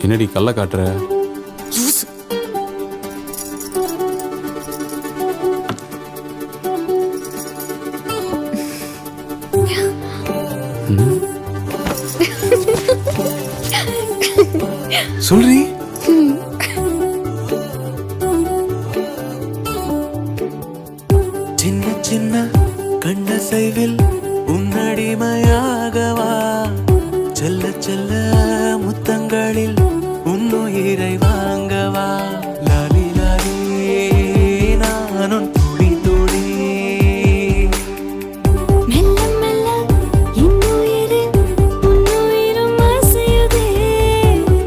என்னடி கள்ள காட்டுற? சொல்றி. சின்ன சின்ன கண்ணசைவில் உன்னடிமையாகவா, செல்ல செல்ல முத்தங்களில் உன்னுயிரை வாங்கவா, லாலி லாலி நானும் துளி துளி. மெல்ல மெல்ல இன்னுயிரு உன்னுயிரும் அசையுதே,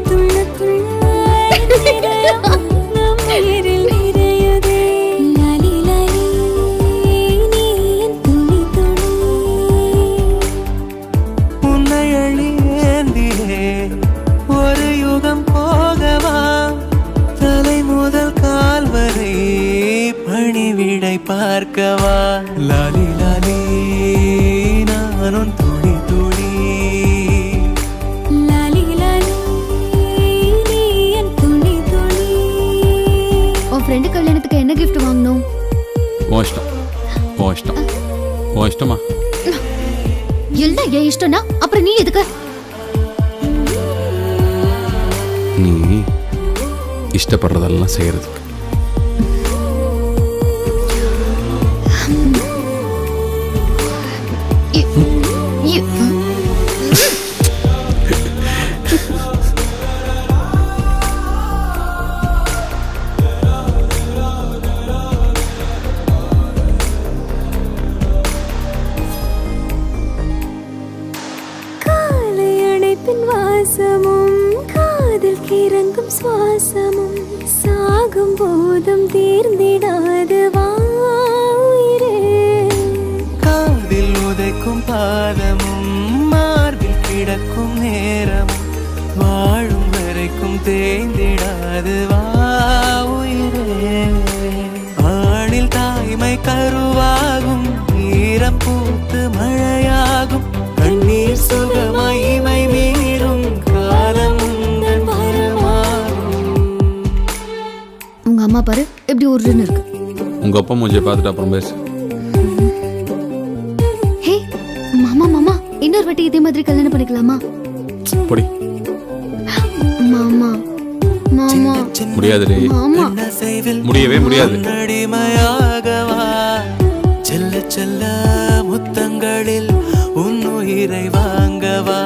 துள்ள துள்ள இதயம் நம் உயிரில் நிறையுதே, லாலி லாலி நீ என் துளி துளி. உன்னை அழியேந்தியே ஒரு யுகம் போகவா, தலை முதல் கால் வரை பணிவிடை பார்க்கவா, லாலி லாலி நானும் துளி துளி. லாலி லாலி நீ என் துளி துளி. உன் ஃப்ரெண்டு கல்யாணத்துக்கு என்ன gift வாங்கணும்? உன் இஷ்டம், உன் இஷ்டம், உன் இஷ்டமா? எல்லாம் என் இஷ்டம்னா அப்புறம் நீ எதுக்கு? நீ இஷ்டப்படுறதெல்லாம் செய்யறதுக்கு. காலை அணைப்பின் வாசமும் காதில் கிறங்கும் சுவாசமும் சாகும் போதும் தீர்ந்திடாது வாயிரே. காதில் உதைக்கும் பாதமும் மார்பில் கிடக்கும் நேரமும் வாழும் வரைக்கும் தேய்ந்திடாது வா உயிரே. ஆணில் தாய்மை கருவாகும், ஈரம் பூத்து மழையாகும், கண்ணீர் சுகமாய் இமை மீறும், காலம் உந்தன் வரமாகும். உங்க அம்மா பாரு எப்படி உருன்னு இருக்கு. உங்க அப்பா மூஞ்சியை பார்த்துட்டு அப்புறம் பேசு. ஹே மாமா மாமா, இன்னொரு வாட்டி இதே மாதிரி கல்யாணம் பண்ணிக்கலாமா? பொடி. மாமா மாமா முடியாதுடி. மாமா முடியவே முடியாது. அடிமையாகவா, செல்ல செல்ல முத்தங்களில் உன்னுயிரை வாங்கவா.